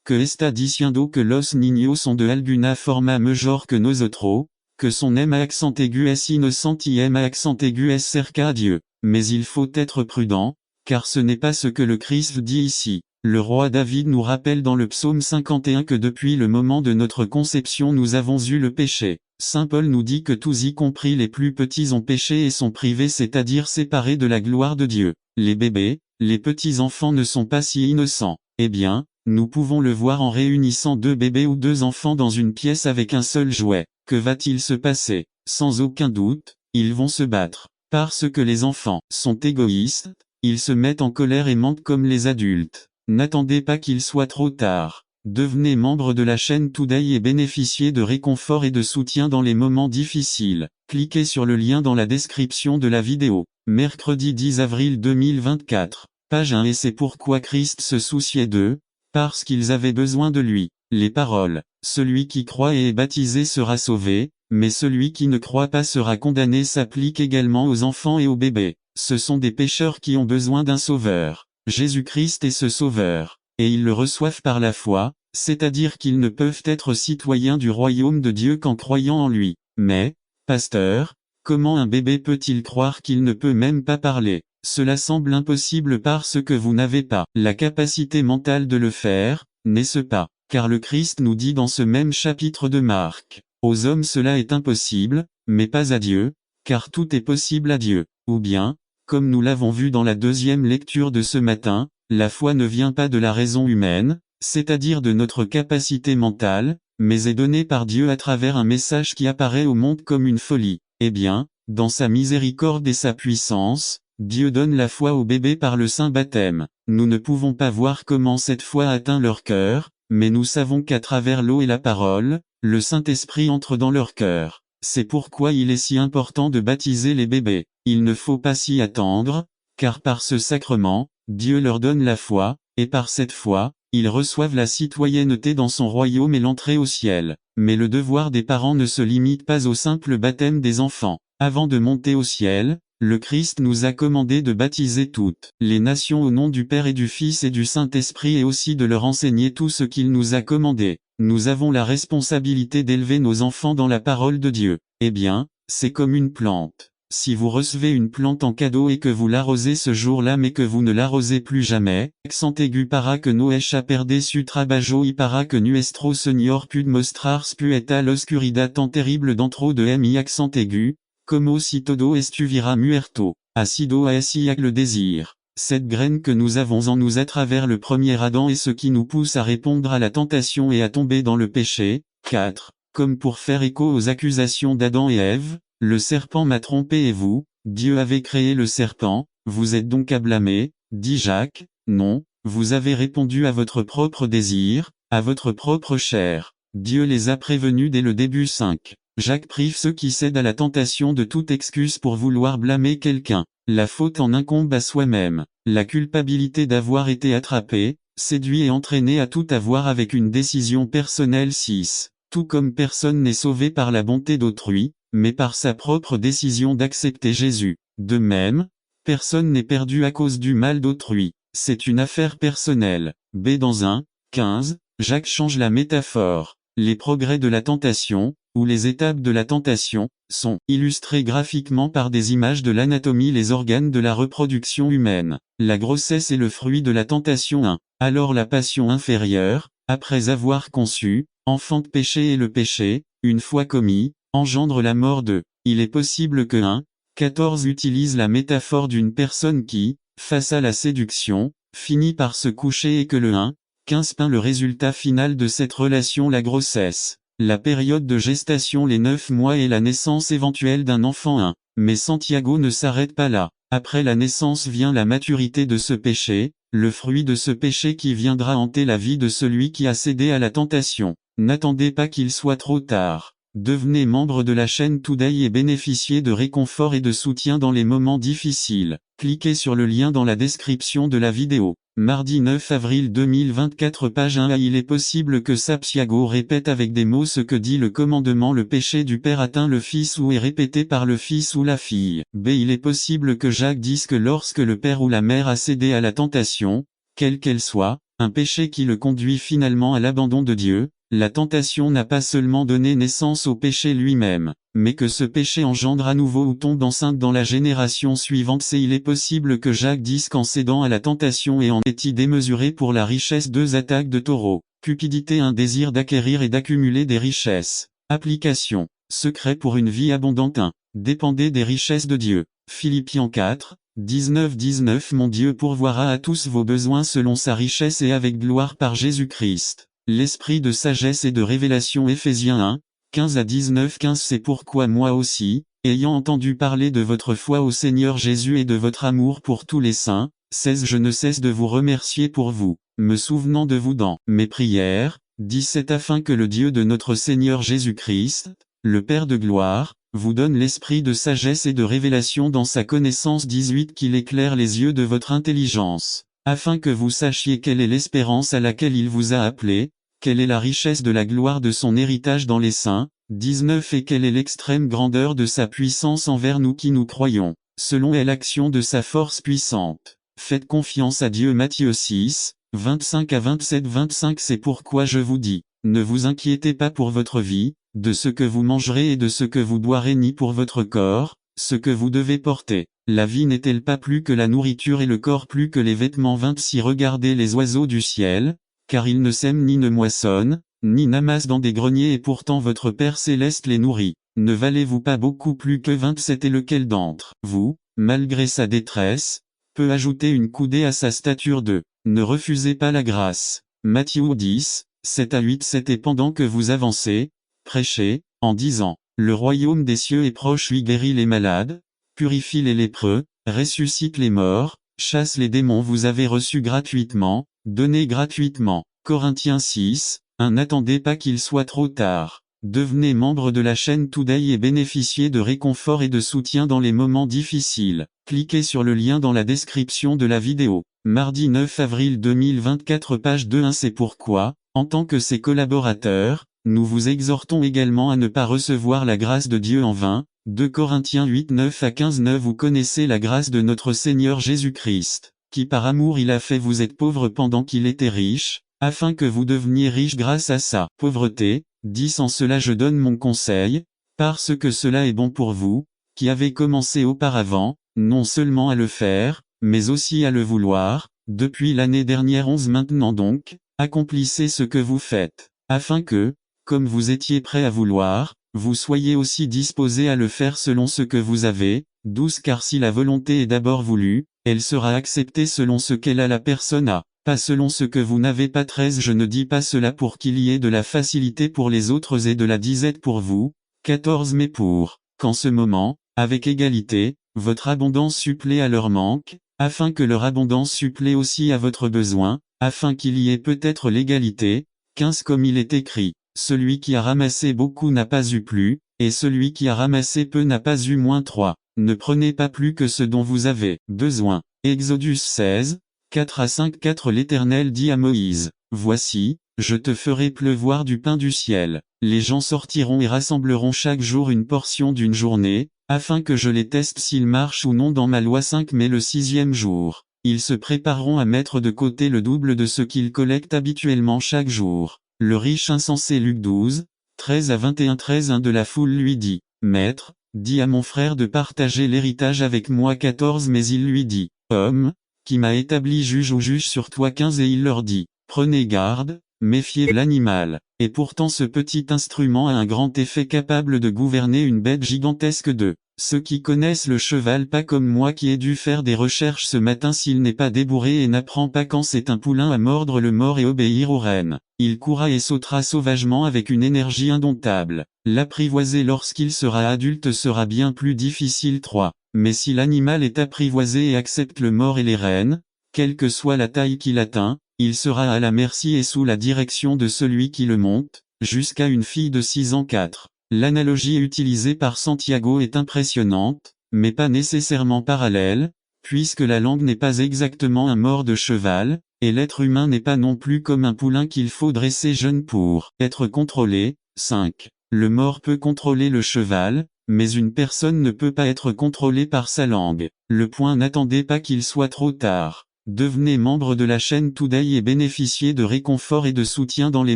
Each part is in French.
que está diciendo que los niños son de alguna forma mejor que nosotros, que son M accent aigu es innocent y M accent aigu es cerca a Dieu. Mais il faut être prudent, car ce n'est pas ce que le Christ dit ici. Le roi David nous rappelle dans le psaume 51 que depuis le moment de notre conception nous avons eu le péché. Saint Paul nous dit que tous y compris les plus petits ont péché et sont privés, c'est-à-dire séparés de la gloire de Dieu. Les bébés, les petits enfants ne sont pas si innocents. Eh bien, nous pouvons le voir en réunissant 2 bébés ou 2 enfants dans une pièce avec un seul jouet. Que va-t-il se passer? Sans aucun doute, ils vont se battre. Parce que les enfants sont égoïstes, ils se mettent en colère et mentent comme les adultes. N'attendez pas qu'il soit trop tard. Devenez membre de la chaîne Today et bénéficiez de réconfort et de soutien dans les moments difficiles. Cliquez sur le lien dans la description de la vidéo. Mercredi 10 avril 2024. Page 1. Et c'est pourquoi Christ se souciait d'eux, parce qu'ils avaient besoin de lui. Les paroles. Celui qui croit et est baptisé sera sauvé, mais celui qui ne croit pas sera condamné s'applique également aux enfants et aux bébés. Ce sont des pécheurs qui ont besoin d'un sauveur. Jésus-Christ est ce sauveur, et ils le reçoivent par la foi, c'est-à-dire qu'ils ne peuvent être citoyens du royaume de Dieu qu'en croyant en lui. Mais, pasteur, comment un bébé peut-il croire qu'il ne peut même pas parler? Cela semble impossible parce que vous n'avez pas la capacité mentale de le faire, n'est-ce pas? Car le Christ nous dit dans ce même chapitre de Marc, aux hommes cela est impossible, mais pas à Dieu, car tout est possible à Dieu. Ou bien, comme nous l'avons vu dans la deuxième lecture de ce matin, la foi ne vient pas de la raison humaine, c'est-à-dire de notre capacité mentale, mais est donnée par Dieu à travers un message qui apparaît au monde comme une folie. Eh bien, dans sa miséricorde et sa puissance, Dieu donne la foi aux bébés par le saint baptême. Nous ne pouvons pas voir comment cette foi atteint leur cœur, mais nous savons qu'à travers l'eau et la parole, le Saint-Esprit entre dans leur cœur. C'est pourquoi il est si important de baptiser les bébés. Il ne faut pas s'y attendre, car par ce sacrement, Dieu leur donne la foi, et par cette foi, ils reçoivent la citoyenneté dans son royaume et l'entrée au ciel. Mais le devoir des parents ne se limite pas au simple baptême des enfants. Avant de monter au ciel, le Christ nous a commandé de baptiser toutes les nations au nom du Père et du Fils et du Saint-Esprit et aussi de leur enseigner tout ce qu'il nous a commandé. Nous avons la responsabilité d'élever nos enfants dans la parole de Dieu. Eh bien, c'est comme une plante. Si vous recevez une plante en cadeau et que vous l'arrosez ce jour-là mais que vous ne l'arrosez plus jamais, accent aigu para que no echa perder su trabajo y para que nuestro Señor pud mostrar spueta l'oscuridad tan terrible dentro de mi accent aigu, como si todo estuviera muerto, acido asiac le désir. Cette graine que nous avons en nous à travers le premier Adam est ce qui nous pousse à répondre à la tentation et à tomber dans le péché. 4. Comme pour faire écho aux accusations d'Adam et Ève, le serpent m'a trompé et vous, Dieu avait créé le serpent, vous êtes donc à blâmer, dit Jacques. Non, vous avez répondu à votre propre désir, à votre propre chair. Dieu les a prévenus dès le début. 5. Jacques prive ceux qui cèdent à la tentation de toute excuse pour vouloir blâmer quelqu'un. La faute en incombe à soi-même. La culpabilité d'avoir été attrapé, séduit et entraîné à tout avoir avec une décision personnelle. 6. Tout comme personne n'est sauvé par la bonté d'autrui, mais par sa propre décision d'accepter Jésus. De même, personne n'est perdu à cause du mal d'autrui. C'est une affaire personnelle. B. Dans 1, 15, Jacques change la métaphore. Les progrès de la tentation, ou les étapes de la tentation, sont illustrés graphiquement par des images de l'anatomie, les organes de la reproduction humaine. La grossesse est le fruit de la tentation. 1. Alors la passion inférieure, après avoir conçu, enfante péché et le péché, une fois commis, engendre la mort. 2. Il est possible que 1. 14 utilise la métaphore d'une personne qui, face à la séduction, finit par se coucher et que le 1. 15 peint le résultat final de cette relation, la grossesse. La période de gestation, les 9 mois et la naissance éventuelle d'un enfant. 1. Mais Santiago ne s'arrête pas là. Après la naissance vient la maturité de ce péché, le fruit de ce péché qui viendra hanter la vie de celui qui a cédé à la tentation. N'attendez pas qu'il soit trop tard. Devenez membre de la chaîne Today et bénéficiez de réconfort et de soutien dans les moments difficiles. Cliquez sur le lien dans la description de la vidéo. Mardi 9 avril 2024, page 1. Il est possible que Santiago répète avec des mots ce que dit le commandement: le péché du père atteint le fils ou est répété par le fils ou la fille. B. Il est possible que Jacques dise que lorsque le père ou la mère a cédé à la tentation, quelle qu'elle soit, un péché qui le conduit finalement à l'abandon de Dieu. La tentation n'a pas seulement donné naissance au péché lui-même, mais que ce péché engendre à nouveau ou tombe enceinte dans la génération suivante. Il est possible que Jacques dise qu'en cédant à la tentation et en est démesuré pour la richesse, 2 attaques de taureau, cupidité, un désir d'acquérir et d'accumuler des richesses. Application. Secret pour une vie abondante 1. Dépendez des richesses de Dieu. Philippiens 4, 19 Mon Dieu pourvoira à tous vos besoins selon sa richesse et avec gloire par Jésus-Christ. L'esprit de sagesse et de révélation. Éphésiens 1, 15 à 19 C'est pourquoi moi aussi, ayant entendu parler de votre foi au Seigneur Jésus et de votre amour pour tous les saints, 16 Je ne cesse de vous remercier pour vous, me souvenant de vous dans mes prières. 17 Afin que le Dieu de notre Seigneur Jésus-Christ, le Père de gloire, vous donne l'esprit de sagesse et de révélation dans sa connaissance. 18 Qu'il éclaire les yeux de votre intelligence, afin que vous sachiez quelle est l'espérance à laquelle il vous a appelé, quelle est la richesse de la gloire de son héritage dans les saints. 19 Et quelle est l'extrême grandeur de sa puissance envers nous qui nous croyons, selon l'action de sa force puissante. Faites confiance à Dieu. Matthieu 6, 25 à 27 25 C'est pourquoi je vous dis, ne vous inquiétez pas pour votre vie, de ce que vous mangerez et de ce que vous boirez, ni pour votre corps, ce que vous devez porter. La vie n'est-elle pas plus que la nourriture et le corps plus que les vêtements? 26 Regardez les oiseaux du ciel, car ils ne sèment ni ne moissonnent, ni n'amassent dans des greniers et pourtant votre Père céleste les nourrit. Ne valez-vous pas beaucoup plus que 27 Et lequel d'entre vous, malgré sa détresse, peut ajouter une coudée à sa stature de ne refusez pas la grâce. Matthieu 10, 7 à 8 Et pendant que vous avancez, prêchez, en disant, le royaume des cieux est proche. Lui guérit les malades, purifie les lépreux, ressuscite les morts, chasse les démons. Vous avez reçu gratuitement, donnez gratuitement. Corinthiens 6, 1 N'attendez pas qu'il soit trop tard. Devenez membre de la chaîne Today et bénéficiez de réconfort et de soutien dans les moments difficiles. Cliquez sur le lien dans la description de la vidéo. Mardi 9 avril 2024 page 2 C'est pourquoi, en tant que ses collaborateurs, nous vous exhortons également à ne pas recevoir la grâce de Dieu en vain. 2 Corinthiens 8 9 à 15 Vous connaissez la grâce de notre Seigneur Jésus-Christ, qui par amour il a fait vous être pauvres pendant qu'il était riche, afin que vous deveniez riches grâce à sa pauvreté. 10 En cela je donne mon conseil, parce que cela est bon pour vous, qui avez commencé auparavant, non seulement à le faire, mais aussi à le vouloir, depuis l'année dernière. 11 Maintenant donc, accomplissez ce que vous faites, afin que, comme vous étiez prêt à vouloir, vous soyez aussi disposés à le faire selon ce que vous avez. 12 Car si la volonté est d'abord voulue, elle sera acceptée selon ce qu'elle a la personne a, pas selon ce que vous n'avez pas. 13 Je ne dis pas cela pour qu'il y ait de la facilité pour les autres et de la disette pour vous. 14 Mais pour qu'en ce moment, avec égalité, votre abondance supplée à leur manque, afin que leur abondance supplée aussi à votre besoin, afin qu'il y ait peut-être l'égalité. 15 Comme il est écrit, celui qui a ramassé beaucoup n'a pas eu plus, et celui qui a ramassé peu n'a pas eu moins. 3 Ne prenez pas plus que ce dont vous avez besoin. Exodus 16, 4 à 5 4 L'Éternel dit à Moïse, voici, je te ferai pleuvoir du pain du ciel. Les gens sortiront et rassembleront chaque jour une portion d'une journée, afin que je les teste s'ils marchent ou non dans ma loi. 5 Mais le 6e jour, ils se prépareront à mettre de côté le double de ce qu'ils collectent habituellement chaque jour. Le riche insensé. Luc 12, 13 à 21 13 Un de la foule lui dit, Maître, dis à mon frère de partager l'héritage avec moi. 14 Mais il lui dit, Homme, qui m'a établi juge ou juge sur toi. 15 Et il leur dit, prenez garde, méfiez l'animal. Et pourtant ce petit instrument a un grand effet capable de gouverner une bête gigantesque. de Ceux qui connaissent le cheval pas comme moi qui ai dû faire des recherches ce matin. S'il n'est pas débourré et n'apprend pas quand c'est un poulain à mordre le mors et obéir aux rênes, il courra et sautera sauvagement avec une énergie indomptable. L'apprivoiser lorsqu'il sera adulte sera bien plus difficile. 3 Mais si l'animal est apprivoisé et accepte le mors et les rênes, quelle que soit la taille qu'il atteint, il sera à la merci et sous la direction de celui qui le monte, jusqu'à une fille de 6 ans. 4 L'analogie utilisée par Santiago est impressionnante, mais pas nécessairement parallèle, puisque la langue n'est pas exactement un mors de cheval, et l'être humain n'est pas non plus comme un poulain qu'il faut dresser jeune pour être contrôlé. 5 Le mors peut contrôler le cheval, mais une personne ne peut pas être contrôlée par sa langue. Le point N'attendez pas qu'il soit trop tard. Devenez membre de la chaîne Today et bénéficiez de réconfort et de soutien dans les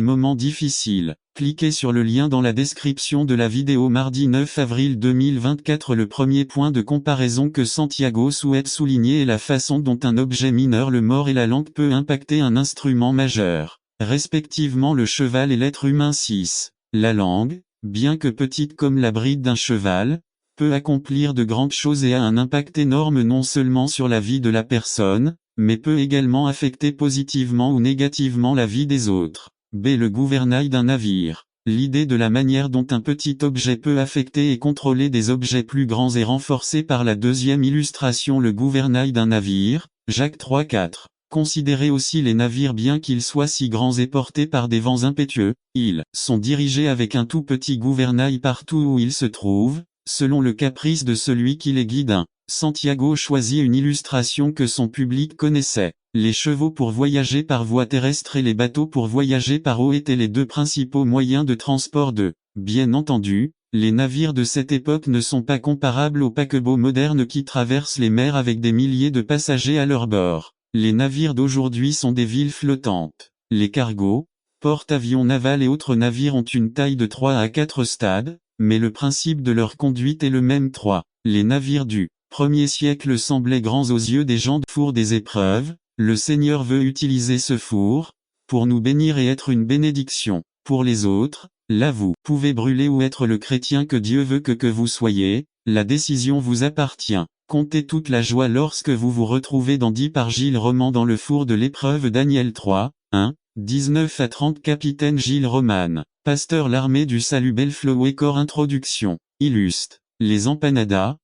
moments difficiles. Cliquez sur le lien dans la description de la vidéo. Mardi 9 avril 2024. Le premier point de comparaison que Santiago souhaite souligner est la façon dont un objet mineur, le mort et la langue, peut impacter un instrument majeur, respectivement le cheval et l'être humain. 6. La langue, bien que petite comme la bride d'un cheval, peut accomplir de grandes choses et a un impact énorme non seulement sur la vie de la personne, mais peut également affecter positivement ou négativement la vie des autres. B. Le gouvernail d'un navire. L'idée de la manière dont un petit objet peut affecter et contrôler des objets plus grands est renforcée par la deuxième illustration. Le gouvernail d'un navire, Jacques 3-4. Considérez aussi les navires. Bien qu'ils soient si grands et portés par des vents impétueux, ils sont dirigés avec un tout petit gouvernail partout où ils se trouvent, selon le caprice de celui qui les guide. Santiago choisit une illustration que son public connaissait. Les chevaux pour voyager par voie terrestre et les bateaux pour voyager par eau étaient les deux principaux moyens de transport Bien entendu, les navires de cette époque ne sont pas comparables aux paquebots modernes qui traversent les mers avec des milliers de passagers à leur bord. Les navires d'aujourd'hui sont des villes flottantes. Les cargos, porte-avions navals et autres navires ont une taille de 3 à 4 stades, mais le principe de leur conduite est le même. 3. Les navires du premier siècle semblaient grands aux yeux des gens. Four des épreuves, le Seigneur veut utiliser ce four pour nous bénir et être une bénédiction pour les autres. Là vous pouvez brûler ou être le chrétien que Dieu veut que vous soyez, la décision vous appartient. Comptez toute la joie lorsque vous vous retrouvez dans 10 par Gilles Roman dans le four de l'épreuve. Daniel 3, 1, 19 à 30. Capitaine Gilles Roman, pasteur l'armée du salut. Bellflower Corps. Introduction. Illustre. Les empanadas,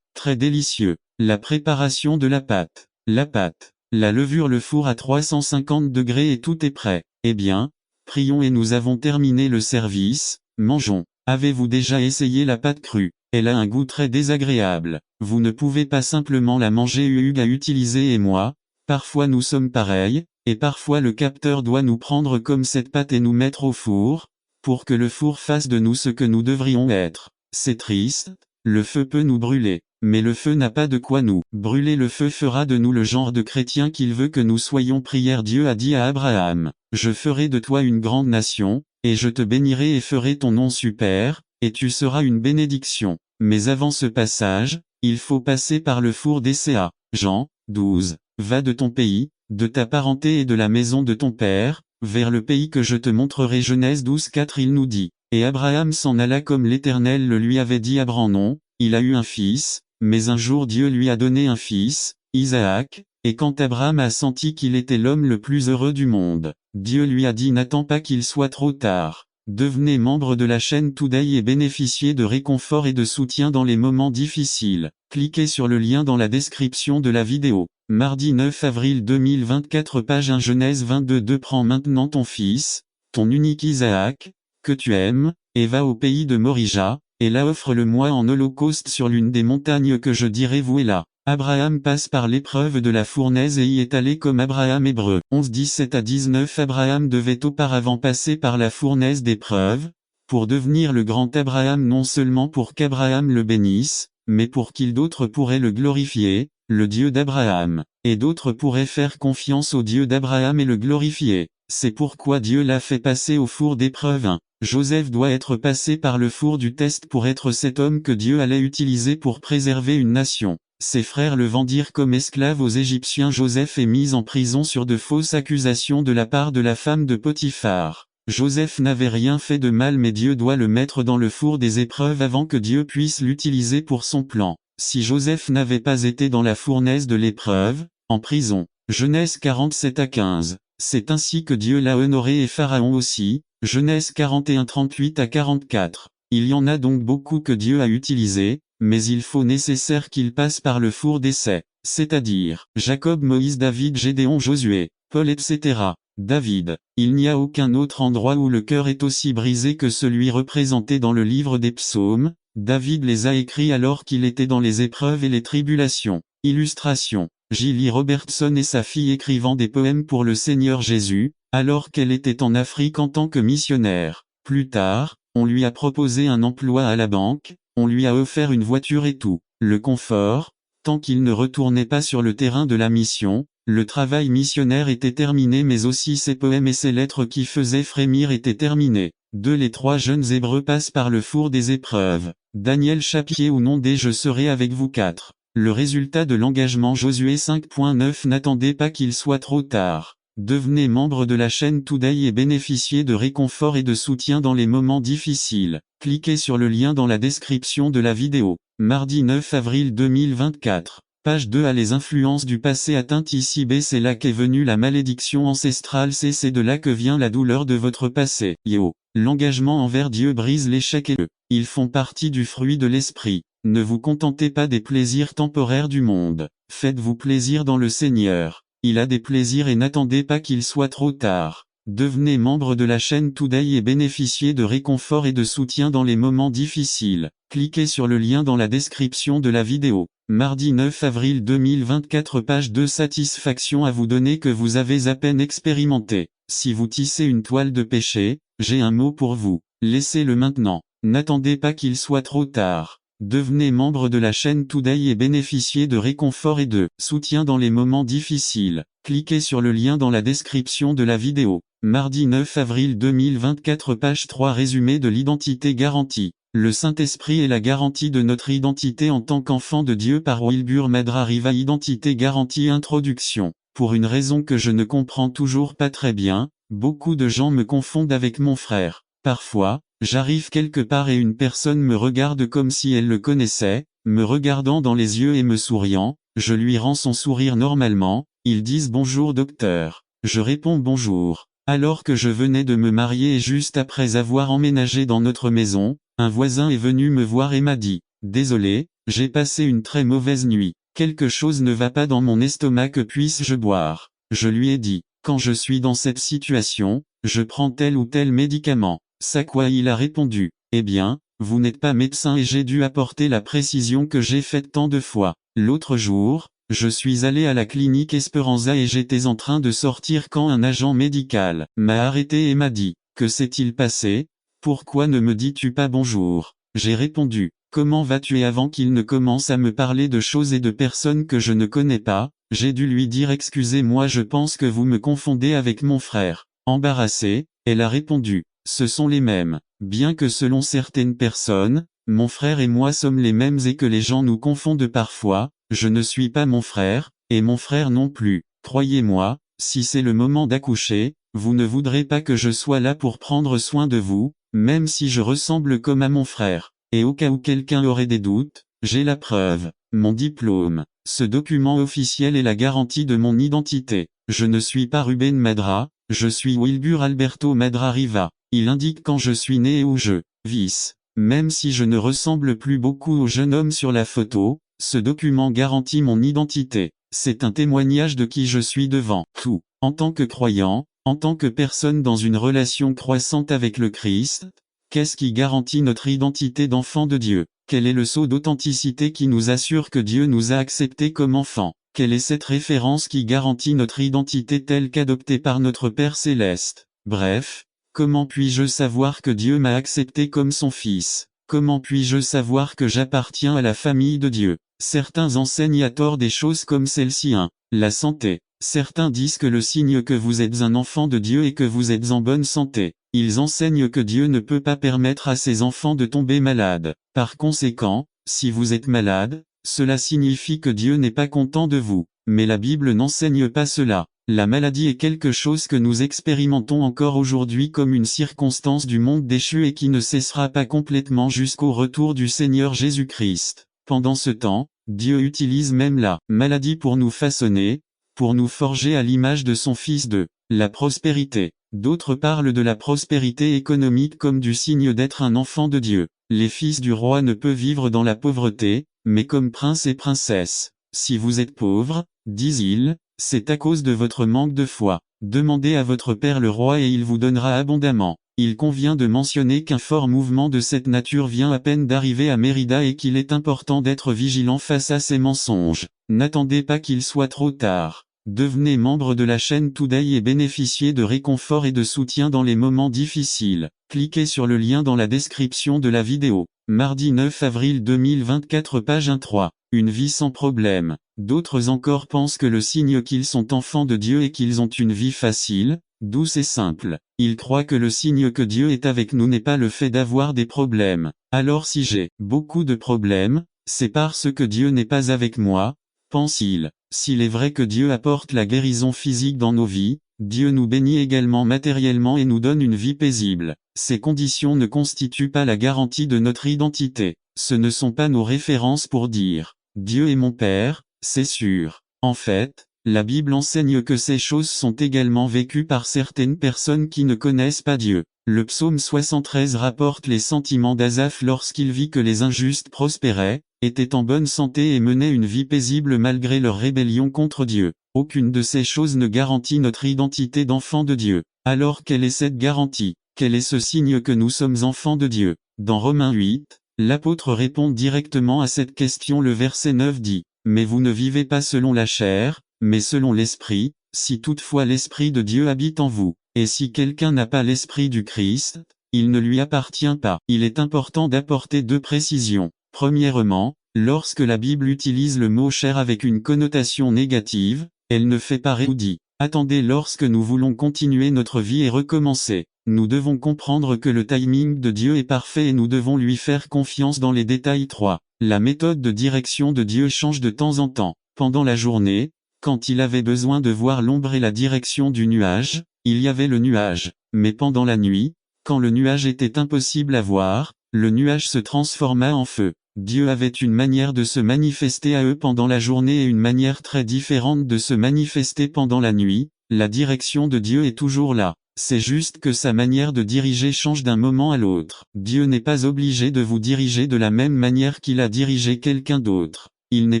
très délicieux. La préparation de la pâte. La pâte, la levure, le four à 350 degrés et tout est prêt. Eh bien, prions et nous avons terminé le service, mangeons. Avez-vous déjà essayé la pâte crue? Elle a un goût très désagréable. Vous ne pouvez pas simplement la manger. Hugues à utiliser et moi, parfois nous sommes pareils, et parfois le capteur doit nous prendre comme cette pâte et nous mettre au four, pour que le four fasse de nous ce que nous devrions être. C'est triste, le feu peut nous brûler. Mais le feu n'a pas de quoi nous brûler. Le feu fera de nous le genre de chrétiens qu'il veut que nous soyons. Prière. Dieu a dit à Abraham, je ferai de toi une grande nation, et je te bénirai et ferai ton nom super, et tu seras une bénédiction. Mais avant ce passage, il faut passer par le four d'Essea. Jean 12. Va de ton pays, de ta parenté et de la maison de ton père, vers le pays que je te montrerai. Genèse 12-4. Il nous dit, et Abraham s'en alla comme l'Éternel le lui avait dit. Abraham non, il a eu un fils, mais un jour Dieu lui a donné un fils, Isaac, et quand Abraham a senti qu'il était l'homme le plus heureux du monde, Dieu lui a dit n'attends pas qu'il soit trop tard. Devenez membre de la chaîne Today et bénéficiez de réconfort et de soutien dans les moments difficiles. Cliquez sur le lien dans la description de la vidéo. Mardi 9 avril 2024. Page 1. Genèse 22-2. Prends maintenant ton fils, ton unique Isaac, que tu aimes, et va au pays de Morija, et là offre-le-moi en holocauste sur l'une des montagnes que je dirai. Vous et là. Abraham passe par l'épreuve de la fournaise et y est allé comme Abraham. Hébreux 11 17 à 19. Abraham devait auparavant passer par la fournaise d'épreuve, pour devenir le grand Abraham, non seulement pour qu'Abraham le bénisse, mais pour qu'il d'autres pourraient le glorifier, le Dieu d'Abraham, et d'autres pourraient faire confiance au Dieu d'Abraham et le glorifier. C'est pourquoi Dieu l'a fait passer au four d'épreuve. 1. Joseph doit être passé par le four du test pour être cet homme que Dieu allait utiliser pour préserver une nation. Ses frères le vendirent comme esclave aux Égyptiens. Joseph est mis en prison sur de fausses accusations de la part de la femme de Potiphar. Joseph n'avait rien fait de mal, mais Dieu doit le mettre dans le four des épreuves avant que Dieu puisse l'utiliser pour son plan. Si Joseph n'avait pas été dans la fournaise de l'épreuve, en prison. Genèse 47 à 15. C'est ainsi que Dieu l'a honoré et Pharaon aussi. Genèse 41 38 à 44. Il y en a donc beaucoup que Dieu a utilisés, mais il faut nécessaire qu'ils passent par le four d'essai, c'est-à-dire Jacob, Moïse, David, Gédéon, Josué, Paul, etc. David. Il n'y a aucun autre endroit où le cœur est aussi brisé que celui représenté dans le livre des psaumes. David les a écrits alors qu'il était dans les épreuves et les tribulations. Illustration. Gilly Robertson et sa fille écrivant des poèmes pour le Seigneur Jésus, alors qu'elle était en Afrique en tant que missionnaire. Plus tard, on lui a proposé un emploi à la banque, on lui a offert une voiture et tout, le confort, tant qu'il ne retournait pas sur le terrain de la mission. Le travail missionnaire était terminé mais aussi ses poèmes et ses lettres qui faisaient frémir étaient terminés. 2. Les 3 jeunes Hébreux passent par le four des épreuves. Daniel Chapier ou non des Je serai avec vous 4. Le résultat de l'engagement Josué 5.9 N'attendez pas qu'il soit trop tard. Devenez membre de la chaîne Today et bénéficiez de réconfort et de soutien dans les moments difficiles. Cliquez sur le lien dans la description de la vidéo. Mardi 9 avril 2024. Page 2 A les influences du passé atteintes ici B c'est là qu'est venue la malédiction ancestrale C c'est de là que vient la douleur de votre passé. Yo. L'engagement envers Dieu brise l'échec et ils font partie du fruit de l'esprit. Ne vous contentez pas des plaisirs temporaires du monde. Faites-vous plaisir dans le Seigneur. Il a des plaisirs et n'attendez pas qu'il soit trop tard. Devenez membre de la chaîne Today et bénéficiez de réconfort et de soutien dans les moments difficiles. Cliquez sur le lien dans la description de la vidéo. Mardi 9 avril 2024 Page 2 Satisfaction à vous donner que vous avez à peine expérimenté. Si vous tissez une toile de péché, j'ai un mot pour vous. Laissez-le maintenant. N'attendez pas qu'il soit trop tard. Devenez membre de la chaîne Today et bénéficiez de réconfort et de soutien dans les moments difficiles. Cliquez sur le lien dans la description de la vidéo. Mardi 9 avril 2024 Page 3 Résumé de l'identité garantie. Le Saint-Esprit est la garantie de notre identité en tant qu'enfant de Dieu par Wilbur Madra Riva Identité garantie Introduction. Pour une raison que je ne comprends toujours pas très bien, beaucoup de gens me confondent avec mon frère. Parfois, j'arrive quelque part et une personne me regarde comme si elle le connaissait, me regardant dans les yeux et me souriant, je lui rends son sourire normalement, ils disent bonjour docteur. Je réponds bonjour. Alors que je venais de me marier et juste après avoir emménagé dans notre maison, un voisin est venu me voir et m'a dit « Désolé, j'ai passé une très mauvaise nuit. Quelque chose ne va pas dans mon estomac que puisse-je boire ?» Je lui ai dit « Quand je suis dans cette situation, je prends tel ou tel médicament. » Ça quoi il a répondu « Eh bien, vous n'êtes pas médecin et j'ai dû apporter la précision que j'ai faite tant de fois. » L'autre jour, je suis allé à la clinique Esperanza et j'étais en train de sortir quand un agent médical m'a arrêté et m'a dit « Que s'est-il passé ? Pourquoi ne me dis-tu pas bonjour ?» J'ai répondu « Comment vas-tu » et avant qu'il ne commence à me parler de choses et de personnes que je ne connais pas, j'ai dû lui dire « Excusez-moi je pense que vous me confondez avec mon frère. » Embarrassée, elle a répondu « Ce sont les mêmes. Bien que selon certaines personnes, mon frère et moi sommes les mêmes et que les gens nous confondent parfois, je ne suis pas mon frère, et mon frère non plus. Croyez-moi, si c'est le moment d'accoucher, vous ne voudrez pas que je sois là pour prendre soin de vous, même si je ressemble comme à mon frère. Et au cas où quelqu'un aurait des doutes, j'ai la preuve, mon diplôme. Ce document officiel est la garantie de mon identité. Je ne suis pas Ruben Madra, je suis Wilbur Alberto Madra Riva. Il indique quand je suis né et où je vis. Même si je ne ressemble plus beaucoup au jeune homme sur la photo, ce document garantit mon identité. C'est un témoignage de qui je suis devant tout. En tant que croyant, en tant que personne dans une relation croissante avec le Christ, qu'est-ce qui garantit notre identité d'enfant de Dieu? Quel est le sceau d'authenticité qui nous assure que Dieu nous a acceptés comme enfants? Quelle est cette référence qui garantit notre identité telle qu'adoptée par notre Père Céleste? Bref, comment puis-je savoir que Dieu m'a accepté comme son fils? Comment puis-je savoir que j'appartiens à la famille de Dieu? Certains enseignent à tort des choses comme celle-ci. 1. La santé. Certains disent que le signe que vous êtes un enfant de Dieu est que vous êtes en bonne santé. Ils enseignent que Dieu ne peut pas permettre à ses enfants de tomber malades. Par conséquent, si vous êtes malade, cela signifie que Dieu n'est pas content de vous. Mais la Bible n'enseigne pas cela. La maladie est quelque chose que nous expérimentons encore aujourd'hui comme une circonstance du monde déchu et qui ne cessera pas complètement jusqu'au retour du Seigneur Jésus-Christ. Pendant ce temps, Dieu utilise même la maladie pour nous façonner, pour nous forger à l'image de son Fils de la prospérité. D'autres parlent de la prospérité économique comme du signe d'être un enfant de Dieu. Les fils du roi ne peuvent vivre dans la pauvreté, mais comme princes et princesses. Si vous êtes pauvres, disent-ils, c'est à cause de votre manque de foi. Demandez à votre Père le roi et il vous donnera abondamment. Il convient de mentionner qu'un fort mouvement de cette nature vient à peine d'arriver à Mérida et qu'il est important d'être vigilant face à ces mensonges. N'attendez pas qu'il soit trop tard. Devenez membre de la chaîne Today et bénéficiez de réconfort et de soutien dans les moments difficiles. Cliquez sur le lien dans la description de la vidéo. Mardi 9 avril 2024 page 1-3. une vie sans problème. D'autres encore pensent que le signe qu'ils sont enfants de Dieu est qu'ils ont une vie facile, douce et simple. Ils croient que le signe que Dieu est avec nous n'est pas le fait d'avoir des problèmes. Alors si j'ai beaucoup de problèmes, c'est parce que Dieu n'est pas avec moi, pense-il. S'il est vrai que Dieu apporte la guérison physique dans nos vies, Dieu nous bénit également matériellement et nous donne une vie paisible. Ces conditions ne constituent pas la garantie de notre identité. Ce ne sont pas nos références pour dire « Dieu est mon Père », c'est sûr. En fait, la Bible enseigne que ces choses sont également vécues par certaines personnes qui ne connaissent pas Dieu. Le psaume 73 rapporte les sentiments d'Asaph lorsqu'il vit que les injustes prospéraient, étaient en bonne santé et menaient une vie paisible malgré leur rébellion contre Dieu. Aucune de ces choses ne garantit notre identité d'enfant de Dieu. Alors quelle est cette garantie? Quel est ce signe que nous sommes enfants de Dieu? Dans Romains 8, l'apôtre répond directement à cette question. Le verset 9 dit « Mais vous ne vivez pas selon la chair, mais selon l'Esprit, si toutefois l'Esprit de Dieu habite en vous. Et si quelqu'un n'a pas l'Esprit du Christ, il ne lui appartient pas. » Il est important d'apporter deux précisions. Premièrement, lorsque la Bible utilise le mot chair avec une connotation négative, elle ne fait pas ou dit « Attendez » lorsque nous voulons continuer notre vie et recommencer. Nous devons comprendre que le timing de Dieu est parfait et nous devons lui faire confiance dans les détails. 3. La méthode de direction de Dieu change de temps en temps. Pendant la journée, quand il avait besoin de voir l'ombre et la direction du nuage, il y avait le nuage. Mais pendant la nuit, quand le nuage était impossible à voir, le nuage se transforma en feu. Dieu avait une manière de se manifester à eux pendant la journée et une manière très différente de se manifester pendant la nuit. La direction de Dieu est toujours là. C'est juste que sa manière de diriger change d'un moment à l'autre. Dieu n'est pas obligé de vous diriger de la même manière qu'il a dirigé quelqu'un d'autre. Il n'est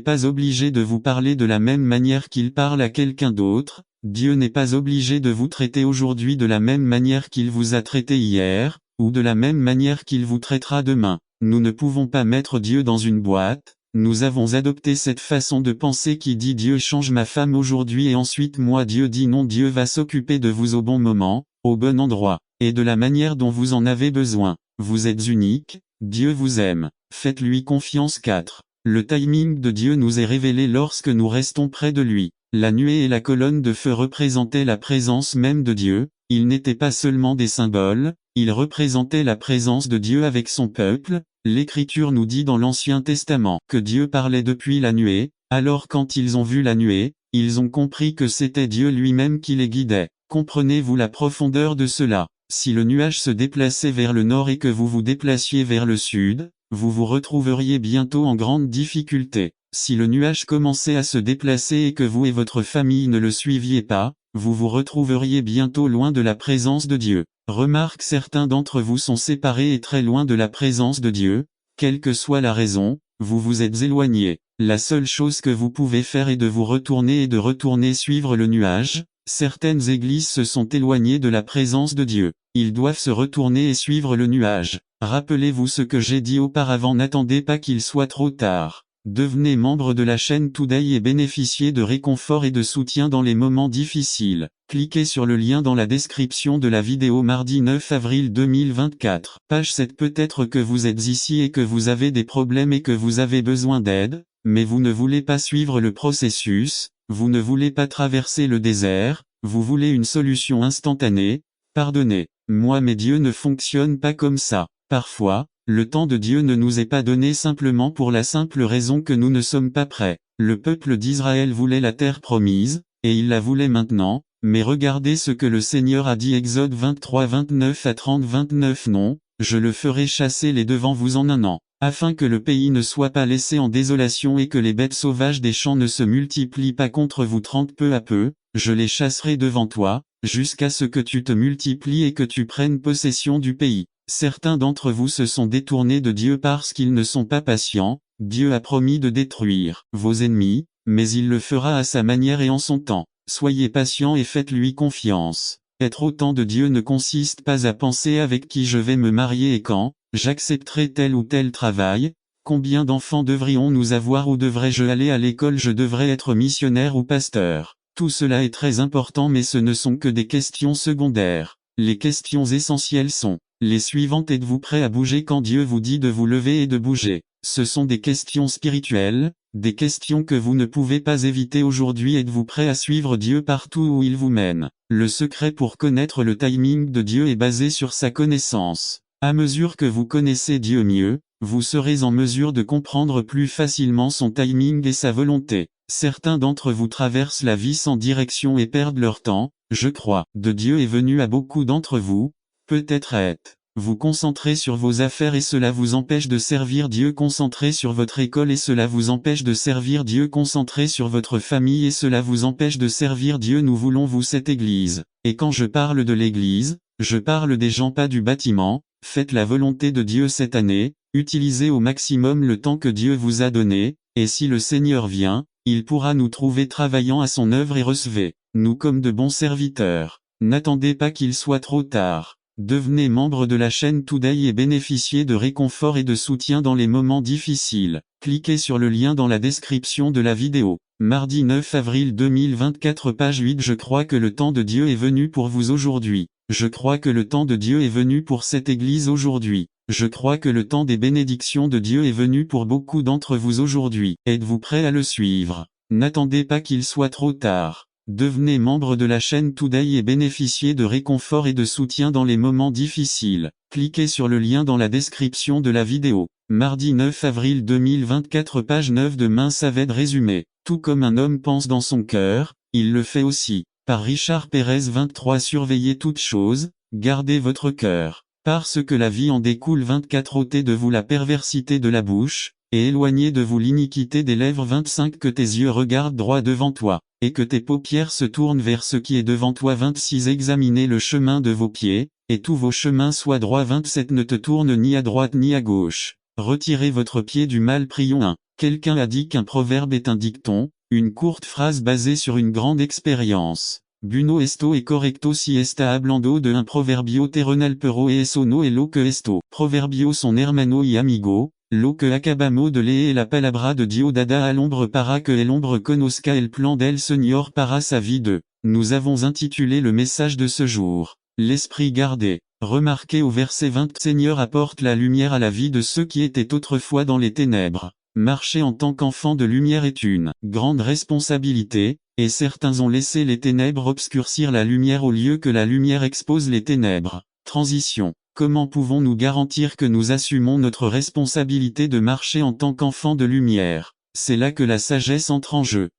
pas obligé de vous parler de la même manière qu'il parle à quelqu'un d'autre. Dieu n'est pas obligé de vous traiter aujourd'hui de la même manière qu'il vous a traité hier, ou de la même manière qu'il vous traitera demain. Nous ne pouvons pas mettre Dieu dans une boîte. Nous avons adopté cette façon de penser qui dit Dieu change ma femme aujourd'hui et ensuite moi Dieu dit non, Dieu va s'occuper de vous au bon moment, au bon endroit, et de la manière dont vous en avez besoin. Vous êtes unique, Dieu vous aime. Faites-lui confiance. 4. Le timing de Dieu nous est révélé lorsque nous restons près de lui. La nuée et la colonne de feu représentaient la présence même de Dieu. Ils n'étaient pas seulement des symboles, ils représentaient la présence de Dieu avec son peuple. L'Écriture nous dit dans l'Ancien Testament que Dieu parlait depuis la nuée. Alors quand ils ont vu la nuée, ils ont compris que c'était Dieu lui-même qui les guidait. Comprenez-vous la profondeur de cela? Si le nuage se déplaçait vers le nord et que vous vous déplaciez vers le sud, vous vous retrouveriez bientôt en grande difficulté. Si le nuage commençait à se déplacer et que vous et votre famille ne le suiviez pas, vous vous retrouveriez bientôt loin de la présence de Dieu. Remarque, certains d'entre vous sont séparés et très loin de la présence de Dieu. Quelle que soit la raison, vous vous êtes éloignés. La seule chose que vous pouvez faire est de vous retourner et de retourner suivre le nuage. Certaines églises se sont éloignées de la présence de Dieu. Ils doivent se retourner et suivre le nuage. Rappelez-vous ce que j'ai dit auparavant, n'attendez pas qu'il soit trop tard. Devenez membre de la chaîne Today et bénéficiez de réconfort et de soutien dans les moments difficiles. Cliquez sur le lien dans la description de la vidéo mardi 9 avril 2024. Page 7. Peut-être que vous êtes ici et que vous avez des problèmes et que vous avez besoin d'aide, mais vous ne voulez pas suivre le processus, vous ne voulez pas traverser le désert, vous voulez une solution instantanée. Pardonnez-moi, mais Dieu ne fonctionne pas comme ça. Parfois, le temps de Dieu ne nous est pas donné simplement pour la simple raison que nous ne sommes pas prêts. Le peuple d'Israël voulait la terre promise, et il la voulait maintenant, mais regardez ce que le Seigneur a dit. Exode 23, 29 à 30, 29. Non, je le ferai chasser les devant vous en un an, afin que le pays ne soit pas laissé en désolation et que les bêtes sauvages des champs ne se multiplient pas contre vous. 30. Peu à peu, je les chasserai devant toi, jusqu'à ce que tu te multiplies et que tu prennes possession du pays. Certains d'entre vous se sont détournés de Dieu parce qu'ils ne sont pas patients. Dieu a promis de détruire vos ennemis, mais il le fera à sa manière et en son temps. Soyez patients et faites-lui confiance. Être au temps de Dieu ne consiste pas à penser avec qui je vais me marier et quand j'accepterai tel ou tel travail. Combien d'enfants devrions-nous avoir ou devrais-je aller à l'école? Je devrais être missionnaire ou pasteur. Tout cela est très important, mais ce ne sont que des questions secondaires. Les questions essentielles sont les suivantes. Êtes-vous prêt à bouger quand Dieu vous dit de vous lever et de bouger? Ce sont des questions spirituelles. Des questions que vous ne pouvez pas éviter aujourd'hui. Êtes-vous prêt à suivre Dieu partout où il vous mène? Le secret pour connaître le timing de Dieu est basé sur sa connaissance. À mesure que vous connaissez Dieu mieux, vous serez en mesure de comprendre plus facilement son timing et sa volonté. Certains d'entre vous traversent la vie sans direction et perdent leur temps. Je crois, de Dieu est venu à beaucoup d'entre vous, peut-être êtes-vous concentré sur vos affaires et cela vous empêche de servir Dieu, concentré sur votre école et cela vous empêche de servir Dieu, concentré sur votre famille et cela vous empêche de servir Dieu. Nous voulons vous cette église. Et quand je parle de l'église, je parle des gens, pas du bâtiment. Faites la volonté de Dieu cette année, utilisez au maximum le temps que Dieu vous a donné, et si le Seigneur vient, il pourra nous trouver travaillant à son œuvre et recevez-nous comme de bons serviteurs. N'attendez pas qu'il soit trop tard. Devenez membre de la chaîne Today et bénéficiez de réconfort et de soutien dans les moments difficiles. Cliquez sur le lien dans la description de la vidéo. Mardi 9 avril 2024 page 8. Je crois que le temps de Dieu est venu pour vous aujourd'hui. Je crois que le temps de Dieu est venu pour cette église aujourd'hui. Je crois que le temps des bénédictions de Dieu est venu pour beaucoup d'entre vous aujourd'hui. Êtes-vous prêt à le suivre? N'attendez pas qu'il soit trop tard. Devenez membre de la chaîne Today et bénéficiez de réconfort et de soutien dans les moments difficiles. Cliquez sur le lien dans la description de la vidéo. Mardi 9 avril 2024 page 9. Demain Saved résumé. Tout comme un homme pense dans son cœur, il le fait aussi. Par Richard Pérez 23. Surveillez toutes choses, gardez votre cœur. Parce que la vie en découle. 24. Ôtez de vous la perversité de la bouche, et éloignez de vous l'iniquité des lèvres. 25. Que tes yeux regardent droit devant toi, et que tes paupières se tournent vers ce qui est devant toi. 26. Examinez le chemin de vos pieds, et tous vos chemins soient droits. 27. Ne te tourne ni à droite ni à gauche. Retirez votre pied du mal. Prions 1. Quelqu'un a dit qu'un proverbe est un dicton, une courte phrase basée sur une grande expérience. Buno esto e correcto si está hablando de un proverbio terrenal pero eso no es lo que esto. Proverbio son hermano y amigo. Lo que acabamos de leer la palabra de Dios dada al hombre para que el hombre conozca el plan del Señor para sa vie de. Nous avons intitulé le message de ce jour, l'esprit gardé. Remarquez au verset 20, Seigneur apporte la lumière à la vie de ceux qui étaient autrefois dans les ténèbres. Marcher en tant qu'enfant de lumière est une grande responsabilité, et certains ont laissé les ténèbres obscurcir la lumière au lieu que la lumière expose les ténèbres. Transition. Comment pouvons-nous garantir que nous assumons notre responsabilité de marcher en tant qu'enfant de lumière? C'est là que la sagesse entre en jeu.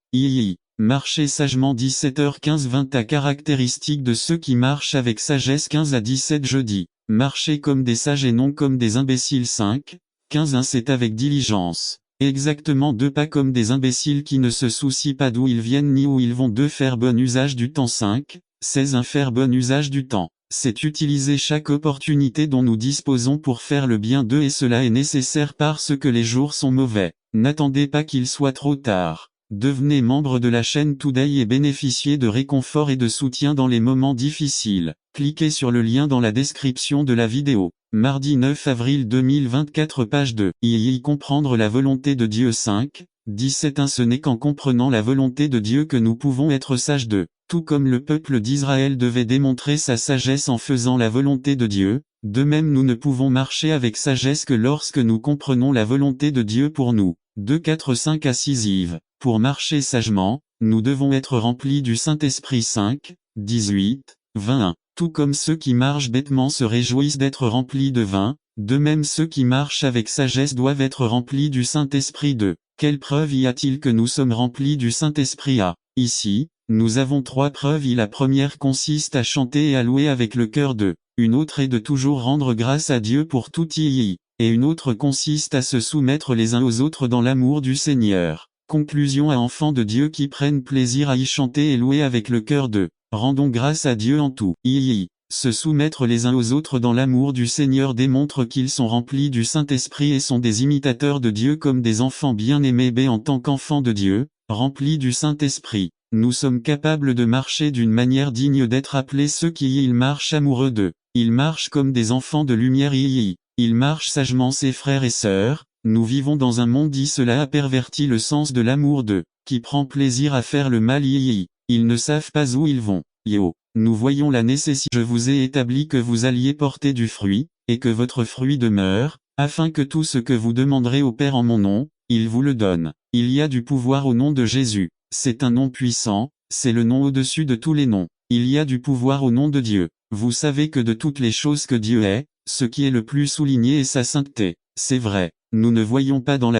Marcher sagement. 17h15 20. À caractéristique de ceux qui marchent avec sagesse. 15 à 17 jeudi. Marcher comme des sages et non comme des imbéciles. 5. 15 1. C'est avec diligence. Exactement 2. Pas comme des imbéciles qui ne se soucient pas d'où ils viennent ni où ils vont. 2. Faire bon usage du temps. 5. 16 1. Faire bon usage du temps. C'est utiliser chaque opportunité dont nous disposons pour faire le bien. 2. Et cela est nécessaire parce que les jours sont mauvais. N'attendez pas qu'il soit trop tard. Devenez membre de la chaîne Today et bénéficiez de réconfort et de soutien dans les moments difficiles. Cliquez sur le lien dans la description de la vidéo. Mardi 9 avril 2024 page 2. Comprendre la volonté de Dieu. 5. 17 1. Ce n'est qu'en comprenant la volonté de Dieu que nous pouvons être sages. 2. Tout comme le peuple d'Israël devait démontrer sa sagesse en faisant la volonté de Dieu, de même nous ne pouvons marcher avec sagesse que lorsque nous comprenons la volonté de Dieu pour nous. 2 4 5 à 6 Yves. Pour marcher sagement, nous devons être remplis du Saint-Esprit. 5, 18, 21. Tout comme ceux qui marchent bêtement se réjouissent d'être remplis de vin, de même ceux qui marchent avec sagesse doivent être remplis du Saint-Esprit. 2. Quelle preuve y a-t-il que nous sommes remplis du Saint-Esprit? Ici, nous avons 3 preuves. La première consiste à chanter et à louer avec le cœur. 2. Une autre est de toujours rendre grâce à Dieu pour tout. Et une autre consiste à se soumettre les uns aux autres dans l'amour du Seigneur. Conclusion. À enfants de Dieu qui prennent plaisir à y chanter et louer avec le cœur. 2. Rendons grâce à Dieu en tout. Se soumettre les uns aux autres dans l'amour du Seigneur démontre qu'ils sont remplis du Saint-Esprit et sont des imitateurs de Dieu comme des enfants bien-aimés. En tant qu'enfants de Dieu, remplis du Saint-Esprit, nous sommes capables de marcher d'une manière digne d'être appelés ceux qui ils marchent amoureux d'eux. Ils marchent comme des enfants de lumière. Ils marchent sagement. Ses frères et sœurs, nous vivons dans un monde cela a perverti le sens de l'amour d'eux, qui prend plaisir à faire le mal. Ils ne savent pas où ils vont. Nous voyons la nécessité. Je vous ai établi que vous alliez porter du fruit, et que votre fruit demeure, afin que tout ce que vous demanderez au Père en mon nom, il vous le donne. Il y a du pouvoir au nom de Jésus. C'est un nom puissant, c'est le nom au-dessus de tous les noms. Il y a du pouvoir au nom de Dieu. Vous savez que de toutes les choses que Dieu est, ce qui est le plus souligné est sa sainteté. C'est vrai. Nous ne voyons pas dans la